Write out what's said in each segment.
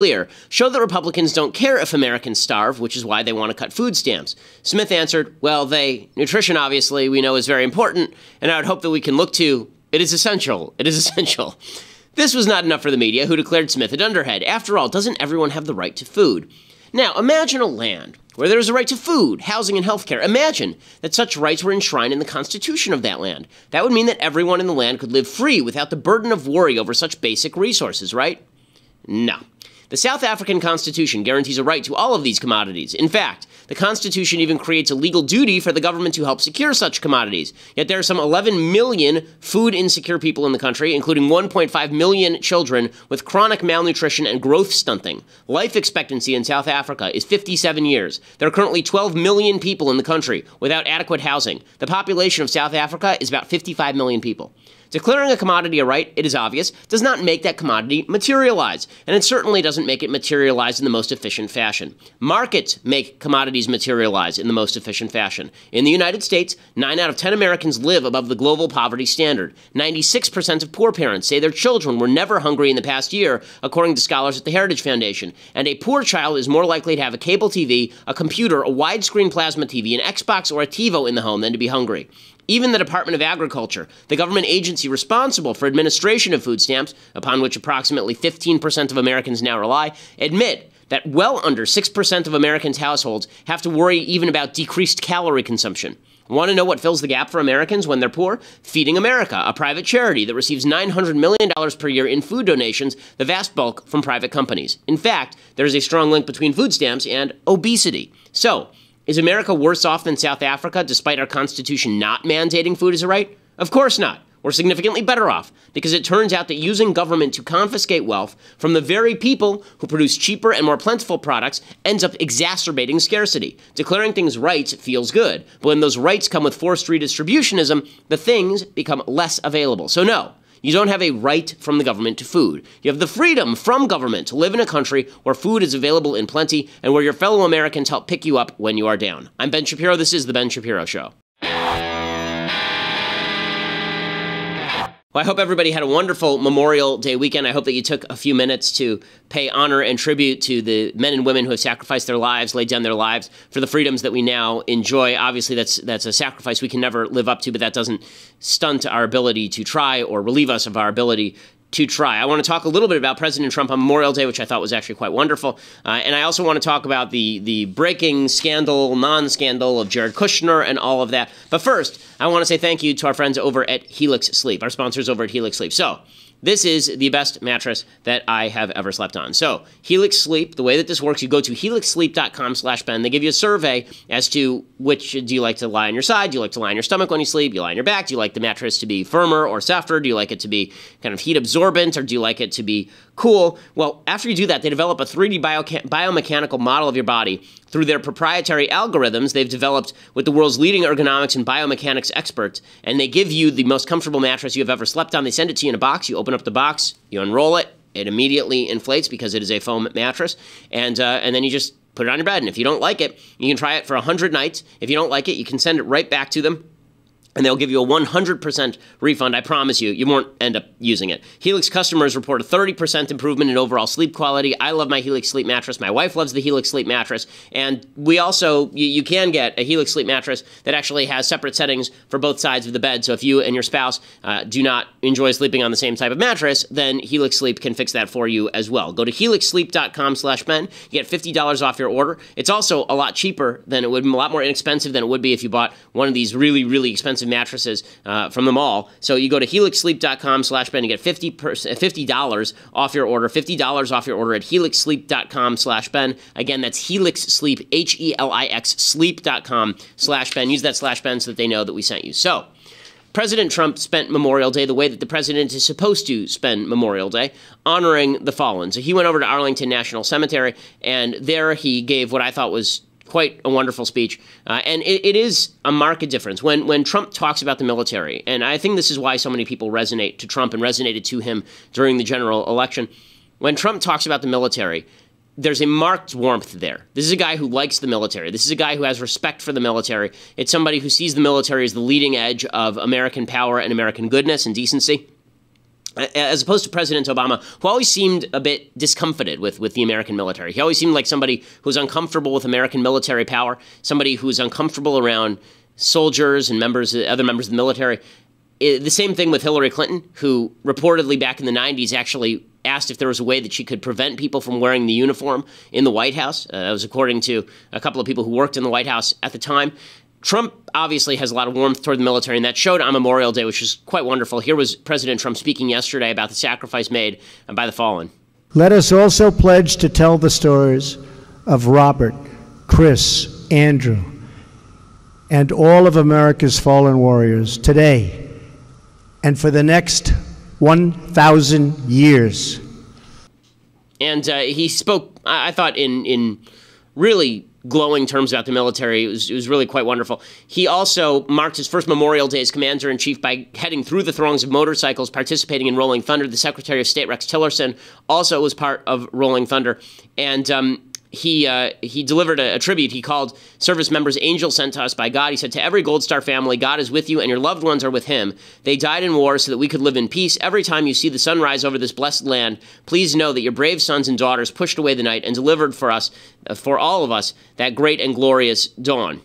clear, show that Republicans don't care if Americans starve, which is why they want to cut food stamps. Smith answered, well, nutrition obviously we know is very important, and I would hope that we can look to, it is essential. It is essential. This was not enough for the media, who declared Smith a dunderhead. After all, doesn't everyone have the right to food? Now, imagine a land where there is a right to food, housing, and health care. Imagine that such rights were enshrined in the constitution of that land. That would mean that everyone in the land could live free without the burden of worry over such basic resources, right? No. The South African Constitution guarantees a right to all of these commodities. In fact, the Constitution even creates a legal duty for the government to help secure such commodities. Yet there are some 11 million food-insecure people in the country, including 1.5 million children with chronic malnutrition and growth stunting. Life expectancy in South Africa is 57 years. There are currently 12 million people in the country without adequate housing. The population of South Africa is about 55 million people. Declaring a commodity a right, it is obvious, does not make that commodity materialize, and it certainly doesn't make it materialize in the most efficient fashion. Markets make commodities materialize in the most efficient fashion. In the United States, 9 out of 10 Americans live above the global poverty standard. 96% of poor parents say their children were never hungry in the past year, according to scholars at the Heritage Foundation. And a poor child is more likely to have a cable TV, a computer, a widescreen plasma TV, an Xbox, or a TiVo in the home than to be hungry. Even the Department of Agriculture, the government agency responsible for administration of food stamps, upon which approximately 15% of Americans now rely, admit that well under 6% of Americans' households have to worry even about decreased calorie consumption. Want to know what fills the gap for Americans when they're poor? Feeding America, a private charity that receives $900 million per year in food donations, the vast bulk from private companies. In fact, there is a strong link between food stamps and obesity. So, is America worse off than South Africa, despite our Constitution not mandating food as a right? Of course not. We're significantly better off, because it turns out that using government to confiscate wealth from the very people who produce cheaper and more plentiful products ends up exacerbating scarcity. Declaring things rights feels good, but when those rights come with forced redistributionism, the things become less available. So no. You don't have a right from the government to food. You have the freedom from government to live in a country where food is available in plenty and where your fellow Americans help pick you up when you are down. I'm Ben Shapiro. This is The Ben Shapiro Show. Well, I hope everybody had a wonderful Memorial Day weekend. I hope that you took a few minutes to pay honor and tribute to the men and women who have sacrificed their lives, laid down their lives for the freedoms that we now enjoy. Obviously, that's a sacrifice we can never live up to, but that doesn't stunt our ability to try or relieve us of our ability to try. I want to talk a little bit about President Trump on Memorial Day, which I thought was actually quite wonderful. And I also want to talk about the breaking scandal, non-scandal of Jared Kushner and all of that. But first, I want to say thank you to our friends over at Helix Sleep, our sponsors over at Helix Sleep. So, this is the best mattress that I have ever slept on. So, Helix Sleep, the way that this works, you go to helixsleep.com/Ben. They give you a survey as to which, do you like to lie on your side? Do you like to lie on your stomach when you sleep? Do you lie on your back? Do you like the mattress to be firmer or softer? Do you like it to be kind of heat absorbent, or do you like it to be cool? Well, after you do that, they develop a 3D biomechanical model of your body. Through their proprietary algorithms they've developed with the world's leading ergonomics and biomechanics experts, and they give you the most comfortable mattress you have ever slept on. They send it to you in a box. You open up the box, you unroll it, it immediately inflates because it is a foam mattress, and then you just put it on your bed. And if you don't like it, you can try it for 100 nights. If you don't like it, you can send it right back to them, and they'll give you a 100% refund. I promise you, you won't end up using it. Helix customers report a 30% improvement in overall sleep quality. I love my Helix Sleep mattress. My wife loves the Helix Sleep mattress. And we also, you can get a Helix Sleep mattress that actually has separate settings for both sides of the bed. So if you and your spouse do not enjoy sleeping on the same type of mattress, then Helix Sleep can fix that for you as well. Go to helixsleep.com/Ben. You get $50 off your order. It's also a lot cheaper than it would, a lot more inexpensive than it would be if you bought one of these really, really expensive mattresses from the mall. So you go to helixsleep.com/Ben and get $50 off your order, $50 off your order at helixsleep.com/Ben. Again, that's Helix Sleep, HELIX sleep.com/Ben. Use that /Ben so that they know that we sent you. So, President Trump spent Memorial Day the way that the president is supposed to spend Memorial Day, honoring the fallen. So he went over to Arlington National Cemetery, and there he gave what I thought was quite a wonderful speech, and it is a marked difference. When Trump talks about the military, and I think this is why so many people resonate to Trump and resonated to him during the general election, when Trump talks about the military, there's a marked warmth there. This is a guy who likes the military. This is a guy who has respect for the military. It's somebody who sees the military as the leading edge of American power and American goodness and decency. as opposed to President Obama, who always seemed a bit discomfited with the American military. He always seemed like somebody who was uncomfortable with American military power, somebody who was uncomfortable around soldiers and other members of the military. The same thing with Hillary Clinton, who reportedly back in the 90s actually asked if there was a way that she could prevent people from wearing the uniform in the White House. That was according to a couple of people who worked in the White House at the time. Trump obviously has a lot of warmth toward the military, and that showed on Memorial Day, which is quite wonderful. Here was President Trump speaking yesterday about the sacrifice made by the fallen. Let us also pledge to tell the stories of Robert, Chris, Andrew, and all of America's fallen warriors today and for the next 1,000 years. And he spoke, I thought, in really glowing terms about the military. It was really quite wonderful. He also marked his first Memorial Day as Commander-in-Chief by heading through the throngs of motorcycles participating in Rolling Thunder. The Secretary of State, Rex Tillerson, also was part of Rolling Thunder. And he delivered a tribute. He called service members angels sent to us by God. He said, to every Gold Star family, God is with you and your loved ones are with him. They died in war so that we could live in peace. Every time you see the sun rise over this blessed land, please know that your brave sons and daughters pushed away the night and delivered for us, for all of us, that great and glorious dawn.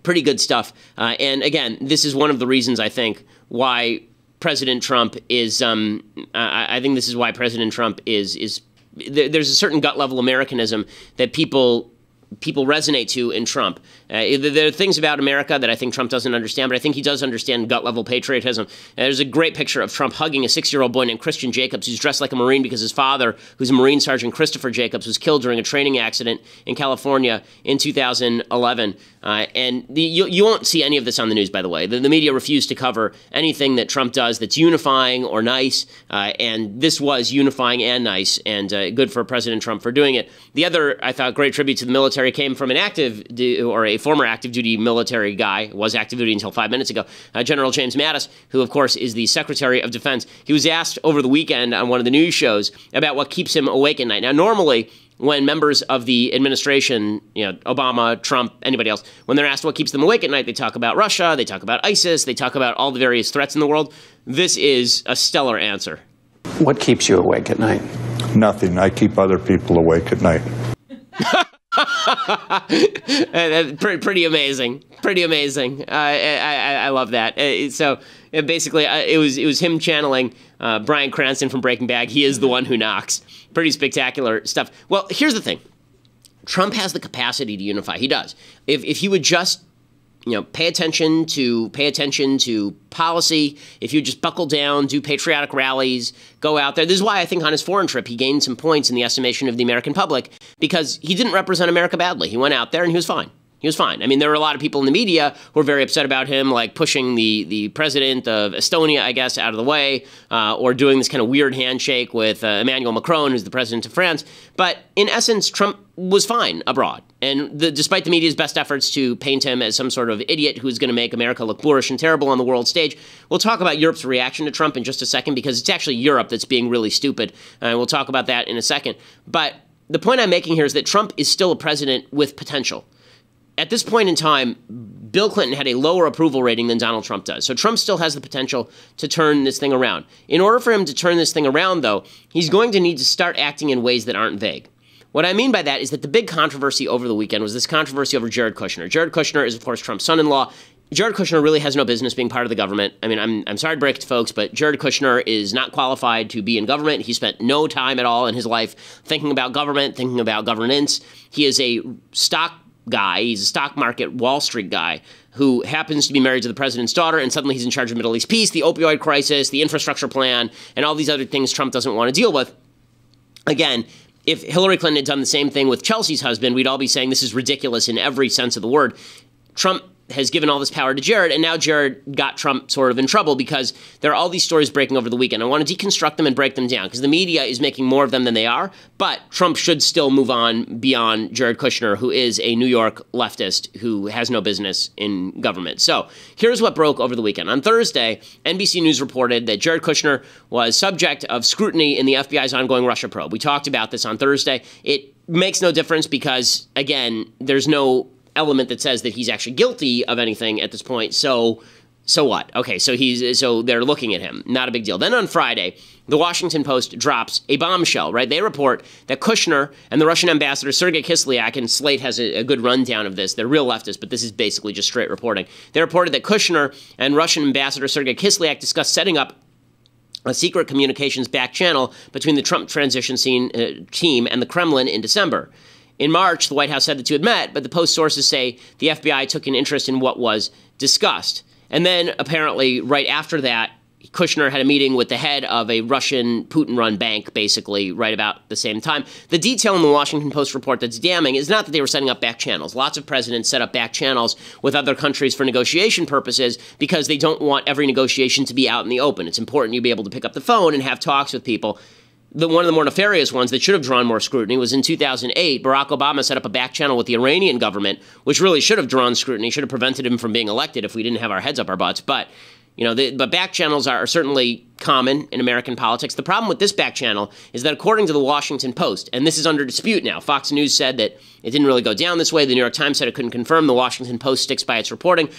Pretty good stuff. And again, this is one of the reasons, I think, why President Trump is, I think this is why President Trump is there's a certain gut-level Americanism that people resonate to in Trump. There are things about America that I think Trump doesn't understand, but I think he does understand gut-level patriotism. There's a great picture of Trump hugging a 6-year-old boy named Christian Jacobs, who's dressed like a Marine because his father, who's a Marine Sergeant Christopher Jacobs, was killed during a training accident in California in 2011. And you won't see any of this on the news, by the way. The media refused to cover anything that Trump does that's unifying or nice, and this was unifying and nice, and good for President Trump for doing it. The other, I thought, great tribute to the military came from a former active duty military guy, was active duty until 5 minutes ago, General James Mattis, who, of course, is the Secretary of Defense. He was asked over the weekend on one of the news shows about what keeps him awake at night. Now, normally, when members of the administration, Obama, Trump, anybody else, when they're asked what keeps them awake at night, they talk about Russia, they talk about ISIS, they talk about all the various threats in the world. This is a stellar answer. What keeps you awake at night? Nothing. I keep other people awake at night. Pretty amazing. Pretty amazing. I love that. So basically, it was him channeling Bryan Cranston from Breaking Bad. He is the one who knocks. Pretty spectacular stuff. Well, here's the thing. Trump has the capacity to unify. He does. If he would just pay attention to policy, if you just buckle down, do patriotic rallies, go out there. This is why I think on his foreign trip, he gained some points in the estimation of the American public, because he didn't represent America badly. He went out there and he was fine. He was fine. I mean, there were a lot of people in the media who were very upset about him, like pushing the president of Estonia, I guess, out of the way, or doing this kind of weird handshake with Emmanuel Macron, who's the president of France. But in essence, Trump was fine abroad. And despite the media's best efforts to paint him as some sort of idiot who's going to make America look boorish and terrible on the world stage, we'll talk about Europe's reaction to Trump in just a second, because it's actually Europe that's being really stupid. We'll talk about that in a second. But the point I'm making here is that Trump is still a president with potential. At this point in time, Bill Clinton had a lower approval rating than Donald Trump does. So Trump still has the potential to turn this thing around. In order for him to turn this thing around, though, he's going to need to start acting in ways that aren't vague. What I mean by that is that the big controversy over the weekend was this controversy over Jared Kushner. Jared Kushner is, of course, Trump's son-in-law. Jared Kushner really has no business being part of the government. I mean, I'm sorry to break it to folks, but Jared Kushner is not qualified to be in government. He spent no time at all in his life thinking about government, thinking about governance. He is a stock guy. He's a stock market Wall Street guy who happens to be married to the president's daughter, and suddenly he's in charge of Middle East peace, the opioid crisis, the infrastructure plan, and all these other things Trump doesn't want to deal with. Again, if Hillary Clinton had done the same thing with Chelsea's husband, we'd all be saying this is ridiculous in every sense of the word. Trump has given all this power to Jared, and now Jared got Trump sort of in trouble because there are all these stories breaking over the weekend. I want to deconstruct them and break them down because the media is making more of them than they are, but Trump should still move on beyond Jared Kushner, who is a New York leftist who has no business in government. So here's what broke over the weekend. On Thursday, NBC News reported that Jared Kushner was subject of scrutiny in the FBI's ongoing Russia probe. We talked about this on Thursday. It makes no difference because, again, there's no element that says that he's actually guilty of anything at this point. So So what? Okay, so they're looking at him. Not a big deal. Then on Friday, the Washington Post drops a bombshell, right? They report that Kushner and the Russian ambassador Sergei Kislyak, and Slate has a good rundown of this. They're real leftists, but this is basically just straight reporting. They reported that Kushner and Russian ambassador Sergei Kislyak discussed setting up a secret communications back channel between the Trump transition team and the Kremlin in December. In March, the White House said the two had met, but the Post sources say the FBI took an interest in what was discussed. And then, apparently, right after that, Kushner had a meeting with the head of a Russian Putin-run bank, basically, right about the same time. The detail in the Washington Post report that's damning is not that they were setting up back channels. Lots of presidents set up back channels with other countries for negotiation purposes because they don't want every negotiation to be out in the open. It's important you be able to pick up the phone and have talks with people. One of the more nefarious ones that should have drawn more scrutiny was in 2008, Barack Obama set up a back channel with the Iranian government, which really should have drawn scrutiny, should have prevented him from being elected if we didn't have our heads up our butts. But, but back channels are certainly common in American politics. The problem with this back channel is that according to the Washington Post, and this is under dispute now, Fox News said that it didn't really go down this way. The New York Times said it couldn't confirm. The Washington Post sticks by its reporting.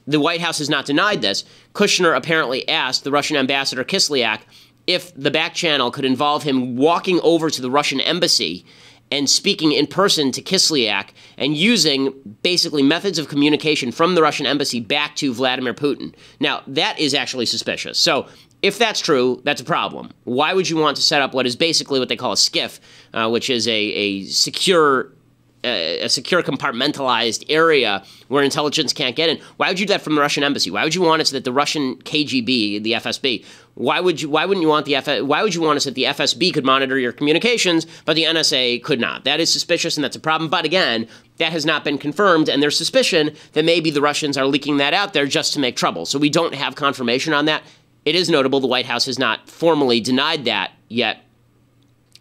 The White House has not denied this. Kushner apparently asked the Russian ambassador Kislyak if the back channel could involve him walking over to the Russian embassy and speaking in person to Kislyak and using basically methods of communication from the Russian embassy back to Vladimir Putin. Now, that is actually suspicious. So if that's true, that's a problem. Why would you want to set up what is basically what they call a SCIF, which is a secure compartmentalized area where intelligence can't get in? Why would you do that from the Russian embassy? Why would you want it so that the Russian KGB, the FSB, why wouldn't you want why would you want it so that the FSB could monitor your communications, but the NSA could not? That is suspicious, and that's a problem. But again, that has not been confirmed, and there's suspicion that maybe the Russians are leaking that out there just to make trouble. So we don't have confirmation on that. It is notable the White House has not formally denied that yet.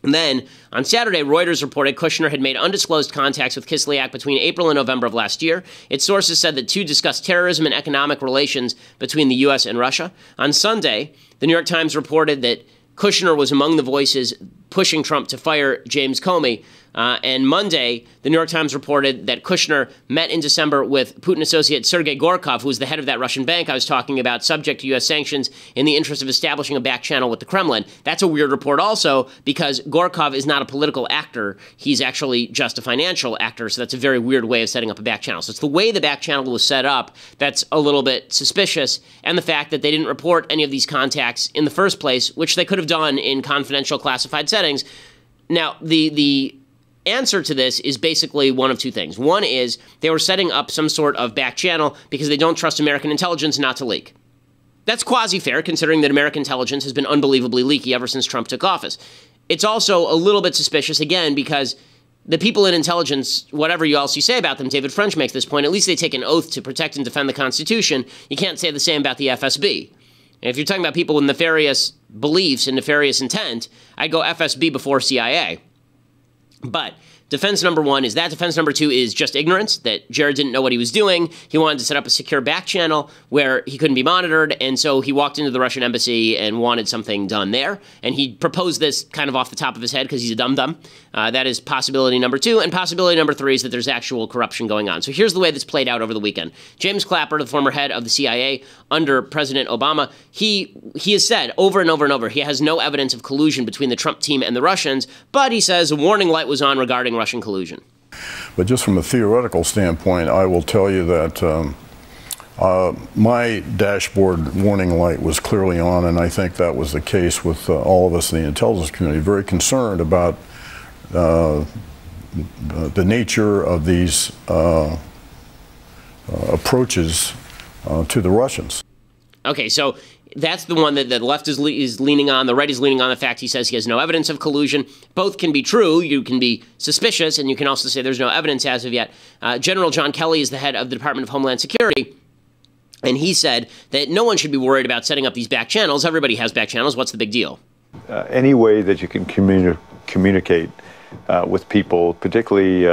And then, on Saturday, Reuters reported Kushner had made undisclosed contacts with Kislyak between April and November of last year. Its sources said that two discussed terrorism and economic relations between the U.S. and Russia. On Sunday, the New York Times reported that Kushner was among the voices pushing Trump to fire James Comey. And Monday, the New York Times reported that Kushner met in December with Putin associate Sergei Gorkov, who was the head of that Russian bank I was talking about, subject to U.S. sanctions in the interest of establishing a back channel with the Kremlin. That's a weird report also because Gorkov is not a political actor. He's actually just a financial actor, so that's a very weird way of setting up a back channel. So it's the way the back channel was set up that's a little bit suspicious, and the fact that they didn't report any of these contacts in the first place, which they could have done in confidential classified settings. Now, the answer to this is basically one of two things. One is they were setting up some sort of back channel because they don't trust American intelligence not to leak. That's quasi-fair, considering that American intelligence has been unbelievably leaky ever since Trump took office. It's also a little bit suspicious, again, because the people in intelligence, whatever else you say about them, David French makes this point, at least they take an oath to protect and defend the Constitution. You can't say the same about the FSB. And if you're talking about people with nefarious beliefs and nefarious intent, I'd go FSB before CIA. But defense number one is that. Defense number two is just ignorance, that Jared didn't know what he was doing. He wanted to set up a secure back channel where he couldn't be monitored, and so he walked into the Russian embassy and wanted something done there. And he proposed this kind of off the top of his head because he's a dum-dum. That is possibility number two. And possibility number three is that there's actual corruption going on. So here's the way this played out over the weekend. James Clapper, the former head of the CIA under President Obama, he has said over and over and over he has no evidence of collusion between the Trump team and the Russians, but he says a warning light was on regarding Russian collusion. But just from a theoretical standpoint, I will tell you that my dashboard warning light was clearly on, and I think that was the case with all of us in the intelligence community, very concerned about the nature of these approaches to the Russians. Okay, so that's the one that the left is leaning on. The right is leaning on the fact he says he has no evidence of collusion. Both can be true. You can be suspicious, and you can also say there's no evidence as of yet. General John Kelly is the head of the Department of Homeland Security, and he said that no one should be worried about setting up these back channels. Everybody has back channels. What's the big deal? Any way that you can communicate with people, particularly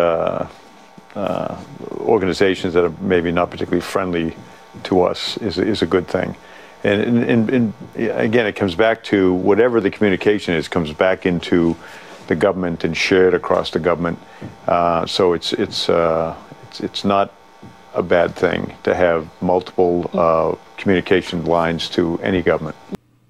organizations that are maybe not particularly friendly to us, is a good thing. And again, it comes back to whatever the communication is, comes back into the government and shared across the government. So it's not a bad thing to have multiple communication lines to any government.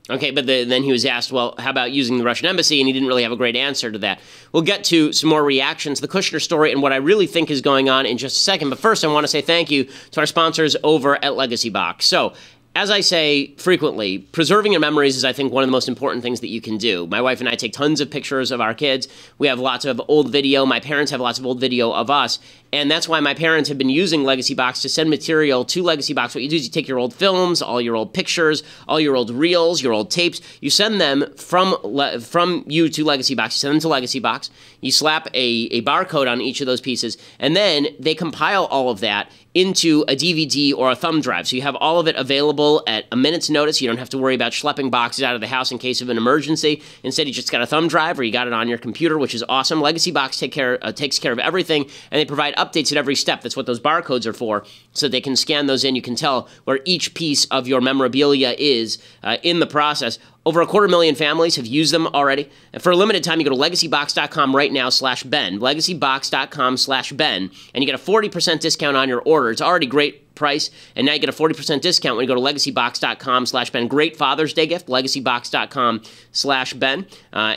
Okay, but then he was asked, well, how about using the Russian embassy? And he didn't really have a great answer to that. We'll get to some more reactions, the Kushner story, and what I really think is going on in just a second. But first, I want to say thank you to our sponsors over at Legacy Box. So, as I say frequently, preserving your memories is, I think, one of the most important things that you can do. My wife and I take tons of pictures of our kids. We have lots of old video. My parents have lots of old video of us. And that's why my parents have been using Legacy Box to send material to Legacy Box. What you do is you take your old films, all your old pictures, all your old reels, your old tapes. You send them from you to Legacy Box. You send them to Legacy Box. You slap a barcode on each of those pieces. And then they compile all of that into a DVD or a thumb drive. So you have all of it available at a minute's notice. You don't have to worry about schlepping boxes out of the house in case of an emergency. Instead, you just got a thumb drive or you got it on your computer, which is awesome. Legacy Box takes care of everything, and they provide updates at every step. That's what those barcodes are for, so they can scan those in. You can tell where each piece of your memorabilia is in the process. Over 250,000 families have used them already. And for a limited time, you go to legacybox.com right now /Ben, legacybox.com/Ben, and you get a 40% discount on your order. It's already great price, and now you get a 40% discount when you go to legacybox.com/Ben. Great Father's Day gift, legacybox.com/Ben.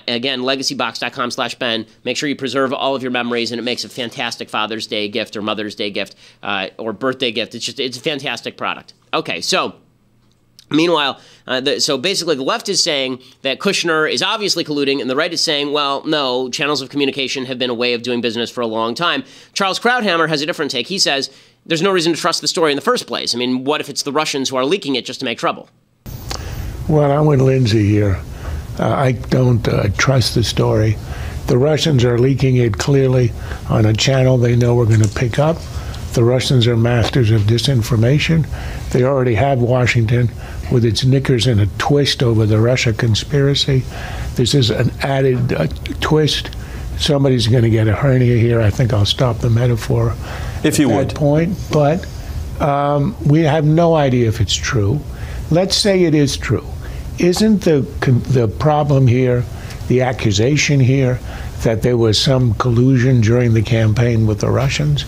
Again, legacybox.com/Ben. Make sure you preserve all of your memories, and it makes a fantastic Father's Day gift or Mother's Day gift or birthday gift. It's a fantastic product. Okay, so meanwhile, so basically the left is saying that Kushner is obviously colluding, and the right is saying, well, no, channels of communication have been a way of doing business for a long time. Charles Krauthammer has a different take. He says there's no reason to trust the story in the first place. I mean, what if it's the Russians who are leaking it just to make trouble? Well, I'm with Lindsay here. I don't trust the story. The Russians are leaking it clearly on a channel they know we're going to pick up. The Russians are masters of disinformation. They already have Washington with its knickers in a twist over the Russia conspiracy. This is an added twist. Somebody's going to get a hernia here. I think I'll stop the metaphor if you at that point. But we have no idea if it's true. Let's say it is true. Isn't the problem here, the accusation here, that there was some collusion during the campaign with the Russians?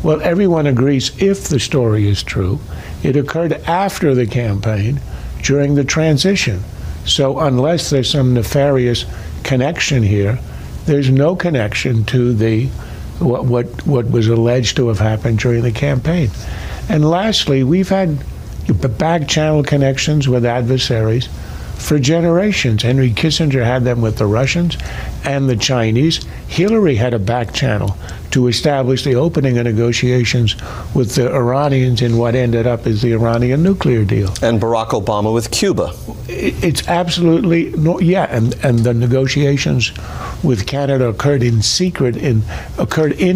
Well, everyone agrees if the story is true, it occurred after the campaign, during the transition. So unless there's some nefarious connection here, there's no connection to what was alleged to have happened during the campaign. And lastly, we've had back channel connections with adversaries for generations. Henry Kissinger had them with the Russians and the Chinese. Hillary had a back channel to establish the opening of negotiations with the Iranians in what ended up as the Iranian nuclear deal. And Barack Obama with Cuba. It's absolutely, and the negotiations with Canada occurred in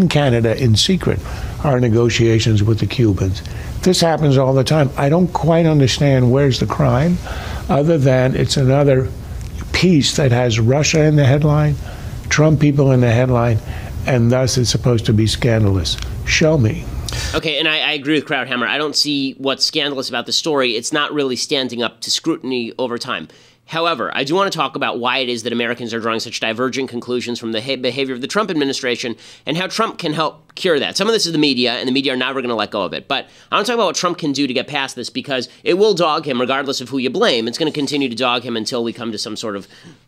Canada in secret, our negotiations with the Cubans. This happens all the time. I don't quite understand where's the crime, other than it's another piece that has Russia in the headline, Trump people in the headline, and thus it's supposed to be scandalous. Show me. Okay, and I agree with Krauthammer. I don't see what's scandalous about the story. It's not really standing up to scrutiny over time. However, I do want to talk about why it is that Americans are drawing such divergent conclusions from the behavior of the Trump administration and how Trump can help cure that. Some of this is the media, and the media are never going to let go of it. But I want to talk about what Trump can do to get past this, because it will dog him regardless of who you blame. It's going to continue to dog him until we come to some sort of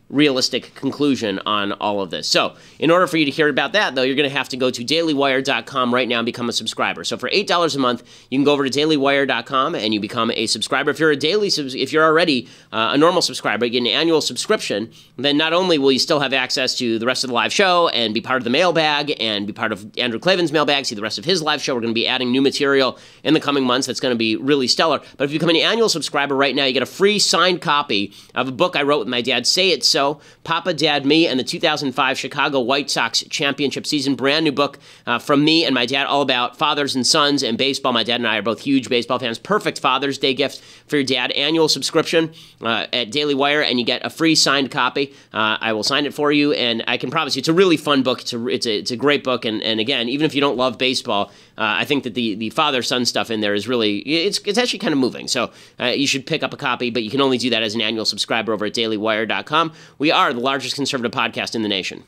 realistic conclusion on all of this. So in order for you to hear about that, though, you're going to have to go to dailywire.com right now and become a subscriber. So for $8 a month, you can go over to dailywire.com and you become a subscriber. If you're already a normal subscriber, you get an annual subscription, then not only will you still have access to the rest of the live show and be part of the mailbag and be part of Andrew Klavan's mailbag, see the rest of his live show. We're going to be adding new material in the coming months that's going to be really stellar. But if you become an annual subscriber right now, you get a free signed copy of a book I wrote with my dad, Say It So, Papa, Dad, Me, and the 2005 Chicago White Sox championship season. Brand new book from me and my dad, all about fathers and sons and baseball. My dad and I are both huge baseball fans. Perfect Father's Day gift for your dad. Annual subscription at Daily Wire, and you get a free signed copy. I will sign it for you, and I can promise you it's a really fun book. It's a great book, and again, even if you don't love baseball, I think that the father-son stuff in there is really, it's actually kind of moving. So you should pick up a copy, but you can only do that as an annual subscriber over at dailywire.com. We are the largest conservative podcast in the nation.